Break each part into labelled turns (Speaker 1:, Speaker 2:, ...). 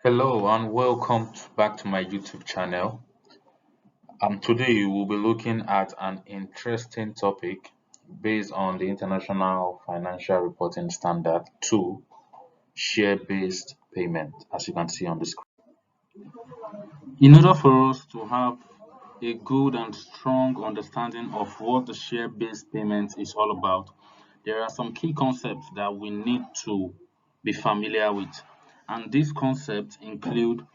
Speaker 1: Hello and welcome back to my YouTube channel. Today we'll be looking at an interesting topic based on the International Financial Reporting Standard 2, share-based payment, as you can see on the screen. In order for us to have a good and strong understanding of what the share-based payment is all about, there are some key concepts that we need to be familiar with. And these concepts include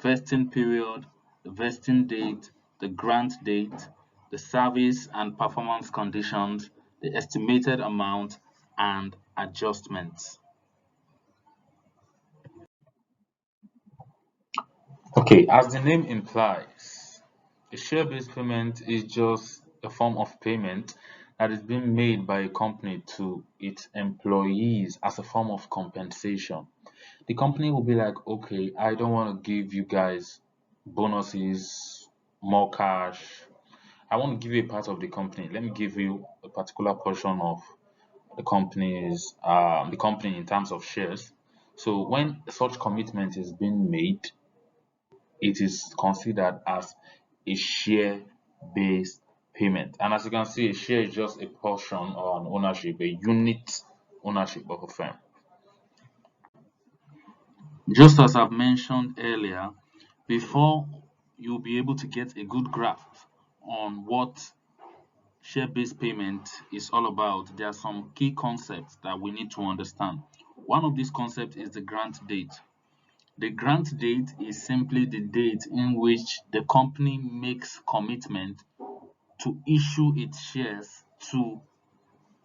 Speaker 1: vesting period, the vesting date, the grant date, the service and performance conditions, the estimated amount, and adjustments. Okay, as the name implies, a share-based payment is just a form of payment that is being made by a company to its employees as a form of compensation. The company will be like, okay, I don't want to give you guys bonuses, more cash. I want to give you a part of the company. Let me give you a particular portion of the company in terms of shares. So when such commitment is being made, it is considered as a share-based payment. And as you can see, a share is just a portion or an ownership, a unit ownership of a firm. Just as I've mentioned earlier, before you'll be able to get a good grasp on what share-based payment is all about, there are some key concepts that we need to understand. One of these concepts is the grant date. The grant date is simply the date in which the company makes commitment to issue its shares to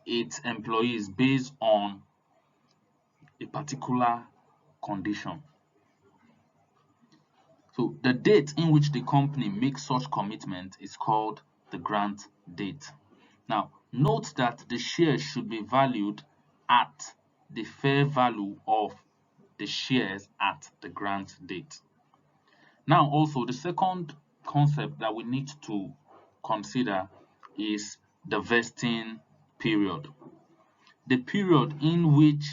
Speaker 1: its employees based on a particular condition. So the date in which the company makes such commitment is called the grant date. Now, note that the shares should be valued at the fair value of the shares at the grant date. Now, also, the second concept that we need to consider is the vesting period. The period in which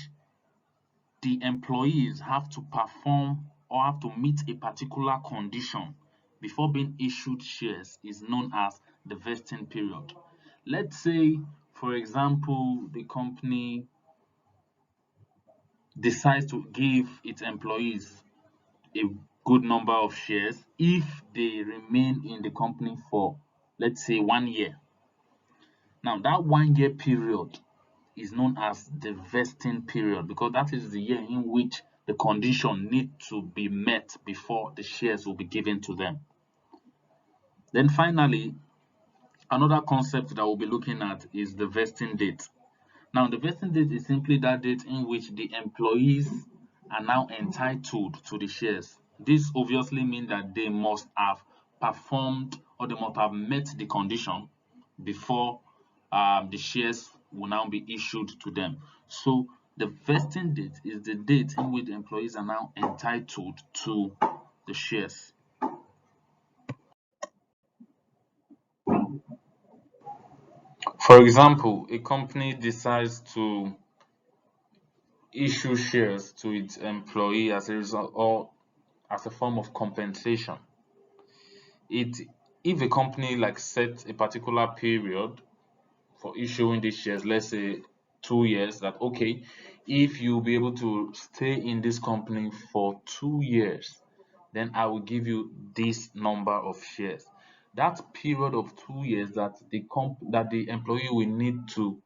Speaker 1: the employees have to perform or have to meet a particular condition before being issued shares is known as the vesting period. Let's say, for example, the company decides to give its employees a good number of shares if they remain in the company for, let's say, 1 year. Now, that 1 year period is known as the vesting period because that is the year in which the condition need to be met before the shares will be given to them. Then finally, another concept that we'll be looking at is the vesting date. Now, the vesting date is simply that date in which the employees are now entitled to the shares. This obviously means that they must have performed or they must have met the condition before the shares will now be issued to them. So the vesting date is the date in which the employees are now entitled to the shares. For example, a company decides to issue shares to its employee as a result or as a form of compensation. It if a company like sets a particular period for issuing these shares, let's say 2 years, that okay, if you'll be able to stay in this company for 2 years, then I will give you this number of shares. That period of 2 years that the employee will need to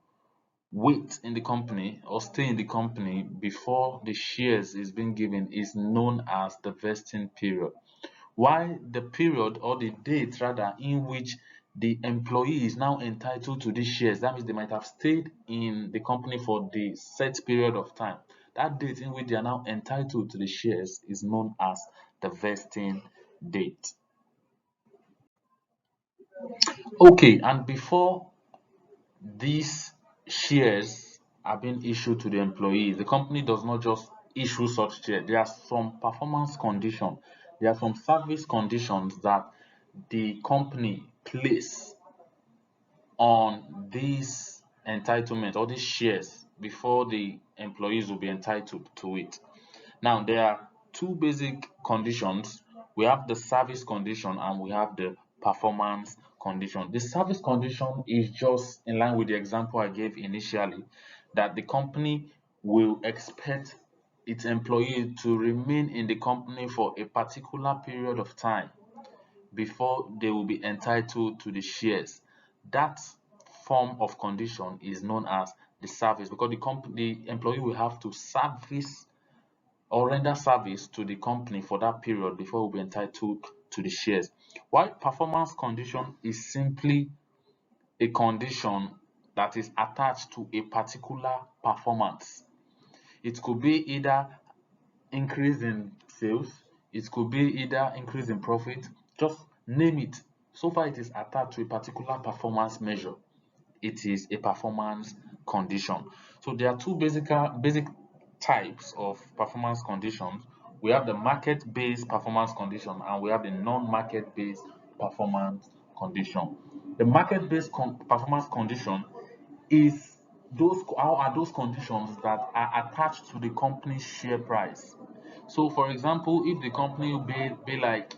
Speaker 1: wait in the company or stay in the company before the shares is being given is known as the vesting period. While the period or the date rather in which the employee is now entitled to these shares, that means they might have stayed in the company for the set period of time. That date in which they are now entitled to the shares is known as the vesting date. Okay, and before these shares are being issued to the employees, the company does not just issue such shares. There are some performance conditions, there are some service conditions that the company place on these entitlement or these shares before the employees will be entitled to it. Now, there are two basic conditions. We have the service condition and we have the performance condition. The service condition is just in line with the example I gave initially, that the company will expect its employee to remain in the company for a particular period of time before they will be entitled to the shares. That form of condition is known as the service, because the employee will have to service or render service to the company for that period before will be entitled to the shares. While performance condition is simply a condition that is attached to a particular performance. It could be either increase in sales, it could be either increase in profit, just name it. So far it is attached to a particular performance measure, it is a performance condition. So there are two basic types of performance conditions. We have the market-based performance condition and we have the non-market-based performance condition. The market-based performance condition is those how are those conditions that are attached to the company's share price. So for example, if the company will be like,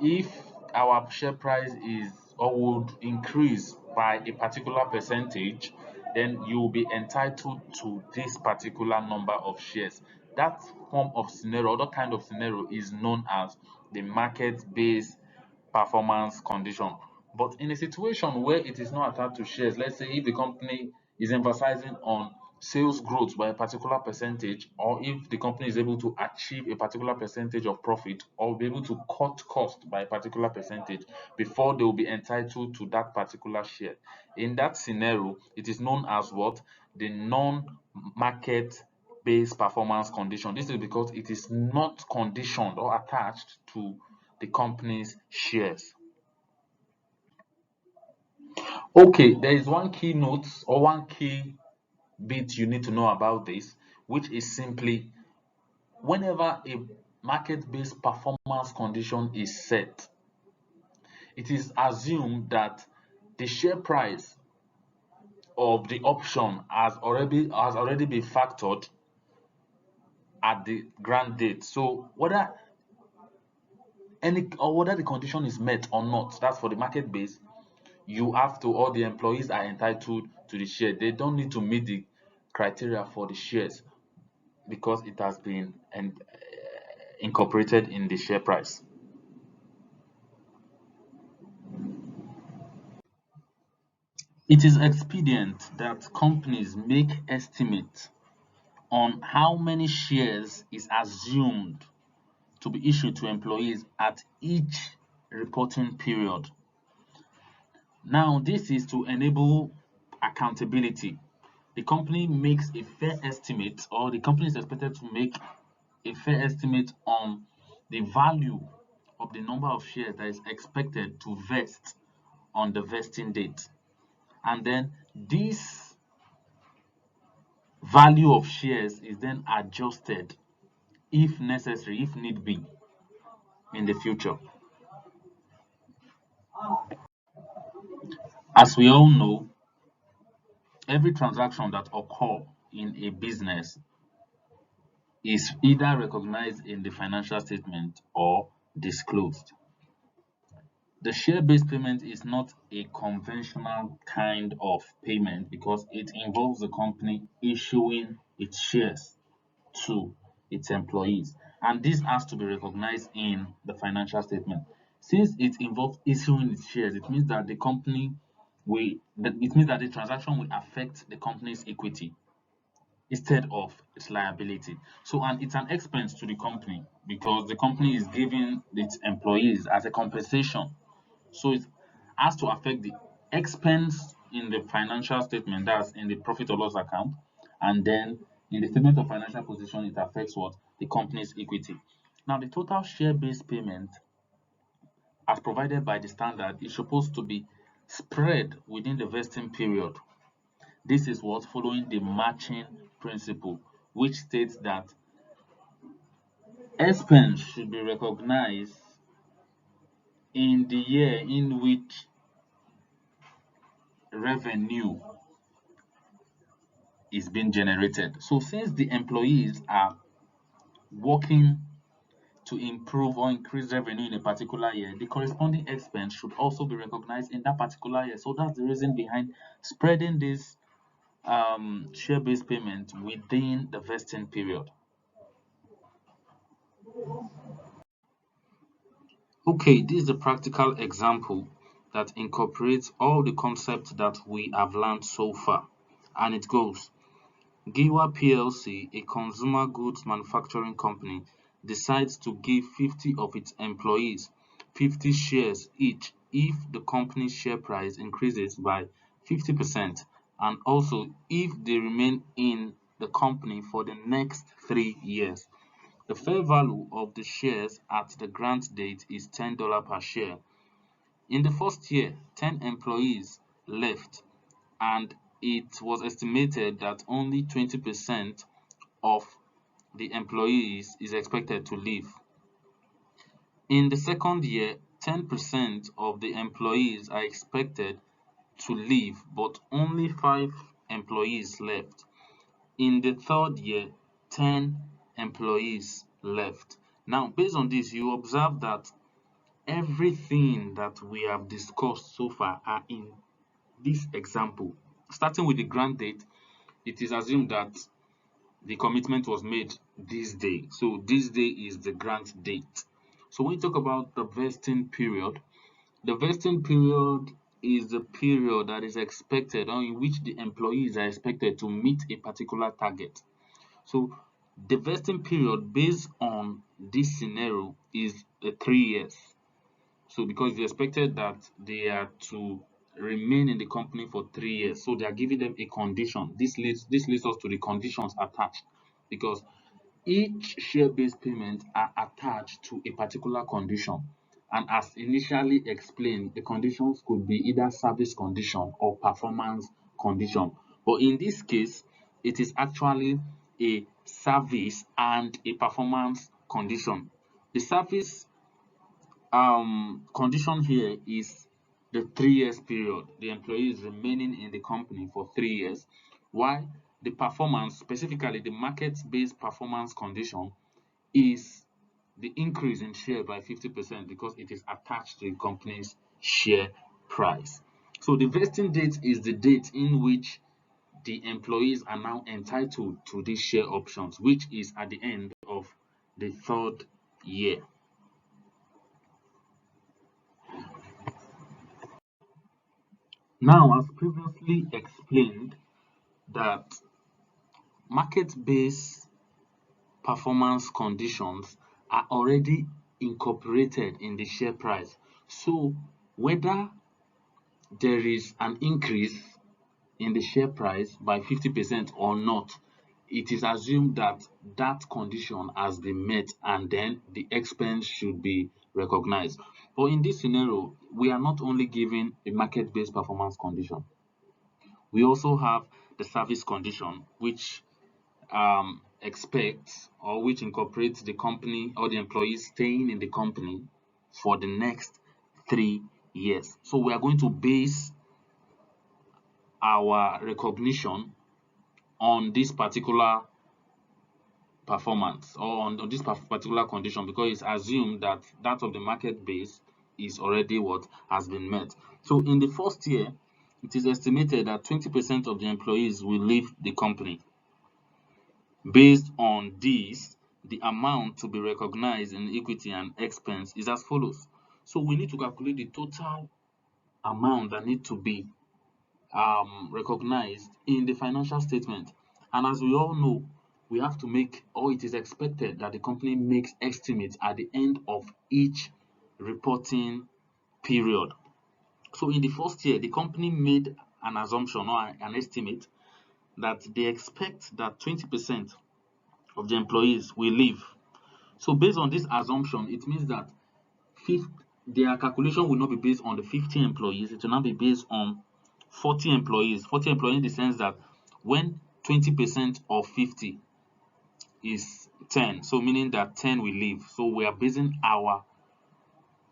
Speaker 1: if our share price is or would increase by a particular percentage, then you will be entitled to this particular number of shares. That form of scenario, that kind of scenario is known as the market-based performance condition. But in a situation where it is not attached to shares, let's say if the company is emphasizing on sales growth by a particular percentage, or if the company is able to achieve a particular percentage of profit, or be able to cut cost by a particular percentage before they will be entitled to that particular share. In that scenario, it is known as what? The non-market based performance condition. This is because it is not conditioned or attached to the company's shares. Okay, there is one key note or one key bit you need to know about this, which is simply whenever a market-based performance condition is set, it is assumed that the share price of the option has already been factored at the grant date. So whether the condition is met or not, that's for the market base, you have to, all the employees are entitled to the share. They don't need to meet the criteria for the shares because it has been incorporated in the share price. It is expedient that companies make estimates on how many shares is assumed to be issued to employees at each reporting period. Now, this is to enable accountability. The company makes a fair estimate, or the company is expected to make a fair estimate on the value of the number of shares that is expected to vest on the vesting date. And then this value of shares is then adjusted if necessary, if need be, in the future. As we all know, every transaction that occurs in a business is either recognized in the financial statement or disclosed. The share-based payment is not a conventional kind of payment because it involves the company issuing its shares to its employees, and this has to be recognized in the financial statement. Since it involves issuing its shares, it means that the transaction will affect the company's equity instead of its liability. So, and it's an expense to the company because the company is giving its employees as a compensation. So it has to affect the expense in the financial statement, that's in the profit or loss account, and then in the statement of financial position, it affects what? The company's equity. Now, the total share-based payment, as provided by the standard, is supposed to be spread within the vesting period. This is what following the matching principle, which states that expense should be recognized in the year in which revenue is being generated. So since the employees are working to improve or increase revenue in a particular year, the corresponding expense should also be recognized in that particular year. So that's the reason behind spreading this share-based payment within the vesting period. Okay, this is a practical example that incorporates all the concepts that we have learned so far. And it goes, Giwa PLC, a consumer goods manufacturing company, decides to give 50 of its employees 50 shares each if the company's share price increases by 50%, and also if they remain in the company for the next 3 years. The fair value of the shares at the grant date is $10 per share. In the first year, 10 employees left, and it was estimated that only 20% of the employees is expected to leave. In the second year, 10% of the employees are expected to leave, but only 5 employees left. In the third year, 10 employees left. Now, based on this, you observe that everything that we have discussed so far are in this example. Starting with the grant date, it is assumed that the commitment was made this day. So this day is the grant date. So when you talk about the vesting period, the vesting period is the period that is expected or in which the employees are expected to meet a particular target. So the vesting period based on this scenario is 3 years. So because it's expected that they are to remain in the company for 3 years, so they are giving them a condition. This leads us to the conditions attached, because each share-based payment are attached to a particular condition. And as initially explained, the conditions could be either service condition or performance condition. But in this case, it is actually a service and a performance condition. The service condition here is the 3 years period. The employee is remaining in the company for 3 years, while the performance, specifically the market-based performance condition, is the increase in share by 50% because it is attached to the company's share price. So the vesting date is the date in which the employees are now entitled to these share options, which is at the end of the 3rd year. Now, as previously explained, that market-based performance conditions are already incorporated in the share price. So whether there is an increase in the share price by 50% or not, it is assumed that that condition has been met and then the expense should be recognized. But in this scenario, we are not only given a market-based performance condition, we also have the service condition, which expects or which incorporates the company or the employees staying in the company for the next 3 years. So we are going to base our recognition on this particular performance or on this particular condition, because it's assumed that that of the market base is already what has been met. So in the first year, it is estimated that 20% of the employees will leave the company. Based on this, the amount to be recognized in equity and expense is as follows. So we need to calculate the total amount that need to be recognized in the financial statement. And as we all know, we have to make, or it is expected that the company makes estimates at the end of each reporting period. So in the first year, the company made an assumption or an estimate that they expect that 20% of the employees will leave. So based on this assumption, it means that their calculation will not be based on the 50 employees, it will now be based on 40 employees. 40 employees in the sense that when 20% of 50 is 10, so meaning that 10 will leave. So we are basing our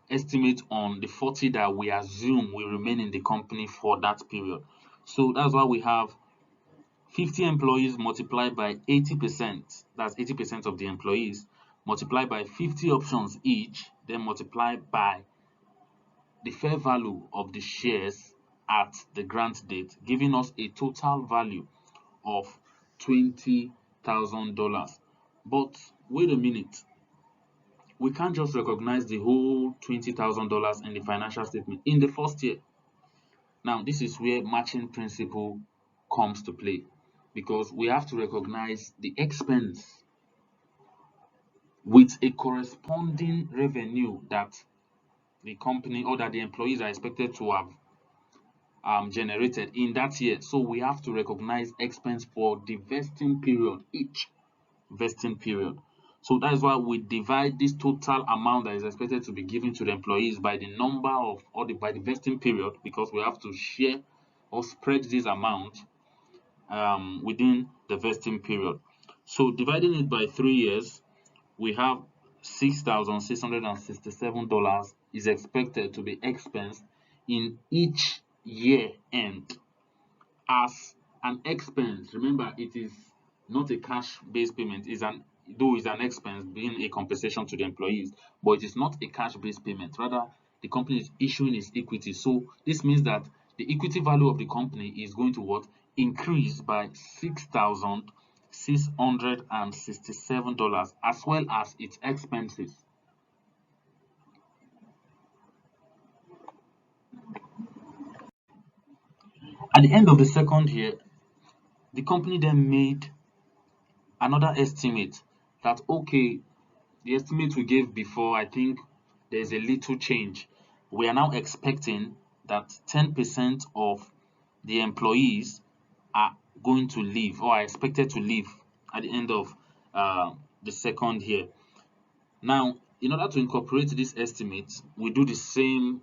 Speaker 1: estimate on the 40 that we assume will remain in the company for that period. So that's why we have 50 employees multiplied by 80%, that's 80% of the employees, multiply by 50 options each, then multiply by the fair value of the shares at the grant date, giving us a total value of $20,000. But wait a minute, we can't just recognize the whole $20,000 in the financial statement in the first year. Now, this is where matching principle comes to play, because we have to recognize the expense with a corresponding revenue that the company or that the employees are expected to have generated in that year. So we have to recognize expense for the vesting period, each vesting period. So that is why we divide this total amount that is expected to be given to the employees by the number of, by the vesting period, because we have to share or spread this amount within the vesting period. So dividing it by 3 years, we have $6,667 is expected to be expensed in each year end as an expense. Remember, it is not a cash-based payment. Though it's an expense, being a compensation to the employees, but it is not a cash-based payment. Rather, the company is issuing its equity. So this means that the equity value of the company is going to what? Increase by $6,667 as well as its expenses. At the end of the second year, the company then made another estimate that, okay, the estimate we gave before, I think there's a little change. We are now expecting that 10% of the employees are going to leave or are expected to leave at the end of the second year. Now, in order to incorporate this estimate, we do the same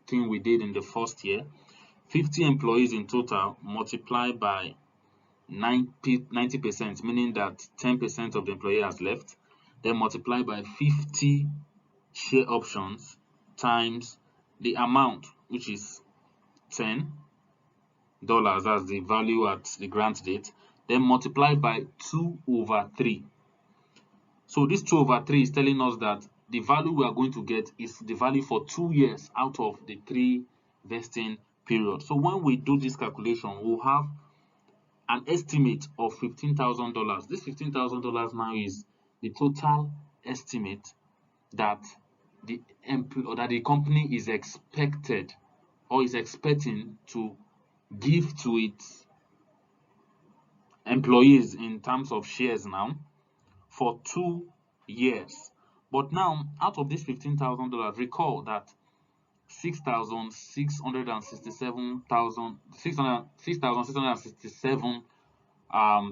Speaker 1: thing we did in the first year. 50 employees in total multiplied by 90%, meaning that 10% of the employee has left, then multiply by 50 share options times the amount, which is $10, that's the value at the grant date, then multiply by 2/3. So this 2/3 is telling us that the value we are going to get is the value for 2 years out of the 3 vesting period. So when we do this calculation, we'll have an estimate of $15,000. This $15,000 now is the total estimate that the company is expected or is expecting to give to its employees in terms of shares now for 2 years. But now, out of this $15,000, recall that $6,667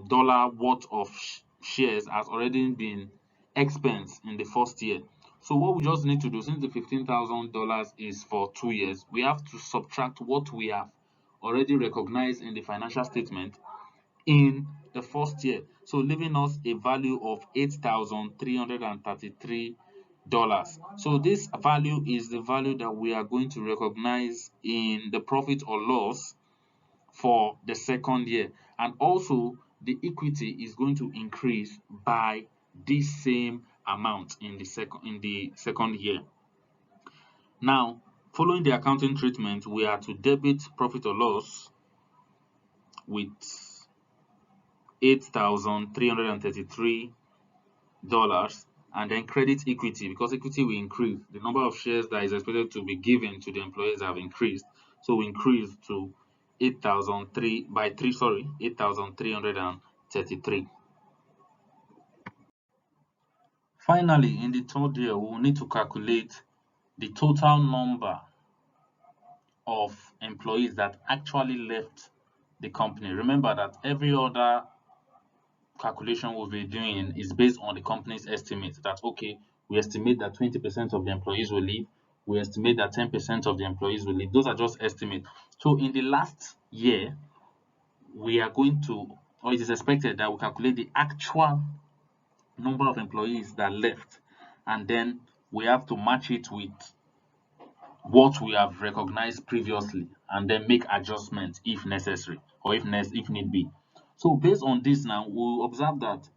Speaker 1: dollar worth of shares has already been expensed in the first year. So what we just need to do, since the $15,000 is for 2 years, we have to subtract what we have already recognized in the financial statement in the first year, so leaving us a value of $8,333. So this value is the value that we are going to recognize in the profit or loss for the second year, and also the equity is going to increase by this same amount in the second year. Now, following the accounting treatment, we are to debit profit or loss with $8,333 and then credit equity, because equity will increase. The number of shares that is expected to be given to the employees have increased, so we increase to 8,333. Finally, in the third year, we will need to calculate the total number of employees that actually left the company. Remember that every other calculation we'll be doing is based on the company's estimate that, okay, we estimate that 20% of the employees will leave, we estimate that 10% of the employees will leave. Those are just estimates. So in the last year, we are going to, or it is expected that we calculate the actual number of employees that left, and then we have to match it with what we have recognized previously and then make adjustments if necessary or if need be. So based on this now, we'll observe that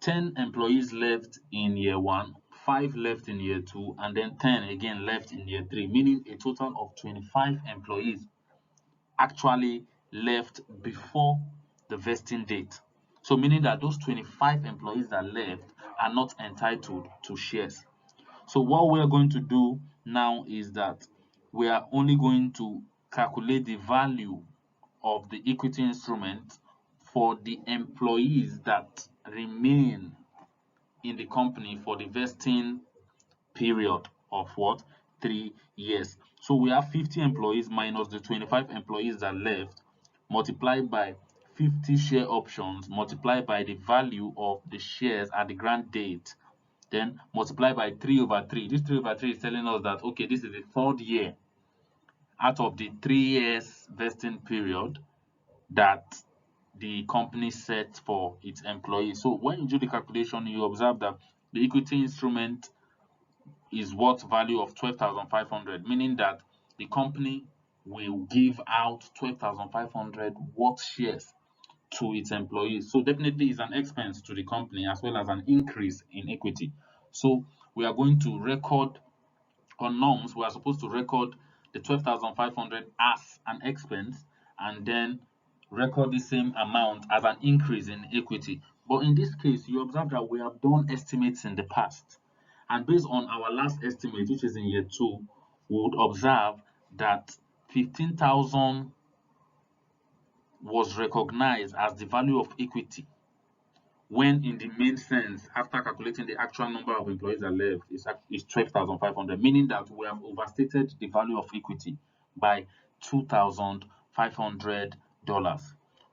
Speaker 1: 10 employees left in year 1, 5 left in year 2, and then 10 again left in year 3, meaning a total of 25 employees actually left before the vesting date. So meaning that those 25 employees that left are not entitled to shares. So what we are going to do now is that we are only going to calculate the value of the equity instrument for the employees that remain in the company for the vesting period of what? 3 years. So we have 50 employees minus the 25 employees that left, multiplied by 50 share options, multiplied by the value of the shares at the grant date, then multiply by 3/3. This 3/3 is telling us that, okay, this is the third year out of the 3 years vesting period that the company set for its employees. So when you do the calculation, you observe that the equity instrument is worth value of 12,500, meaning that the company will give out 12,500 worth shares to its employees. So definitely it's an expense to the company as well as an increase in equity. So we are going to record on norms, we are supposed to record the 12,500 as an expense and then record the same amount as an increase in equity. But in this case, you observe that we have done estimates in the past. And based on our last estimate, which is in year 2, we would observe that 15,000 was recognized as the value of equity, when in the main sense, after calculating the actual number of employees that left, is 12,500, meaning that we have overstated the value of equity by $2,500.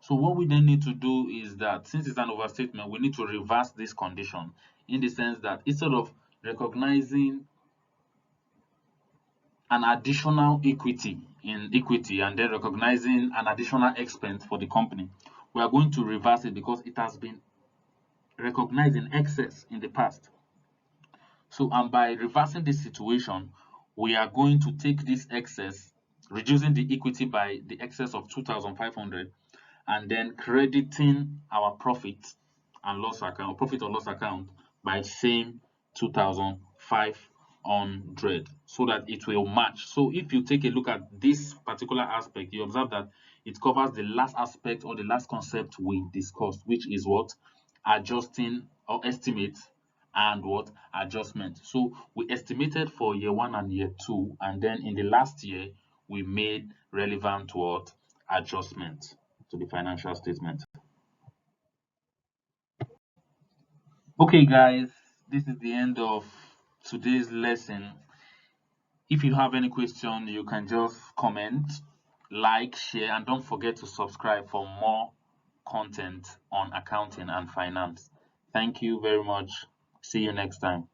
Speaker 1: So what we then need to do is that, since it's an overstatement, we need to reverse this condition, in the sense that instead of recognizing an additional equity in equity and then recognizing an additional expense for the company, we are going to reverse it because it has been recognized in excess in the past. So, and by reversing this situation, we are going to take this excess, reducing the equity by the excess of 2,500, and then crediting our profit and loss account, profit or loss account, by same 2,500, so that it will match. So if you take a look at this particular aspect, you observe that it covers the last aspect or the last concept we discussed, which is what? Adjusting or estimate and what? Adjustment. So we estimated for year 1 and year 2, and then in the last year we made relevant what? Adjustment to the financial statement. Okay guys, this is the end of today's lesson. If you have any question, you can just comment, like, share, and don't forget to subscribe for more content on accounting and finance. Thank you very much. See you next time.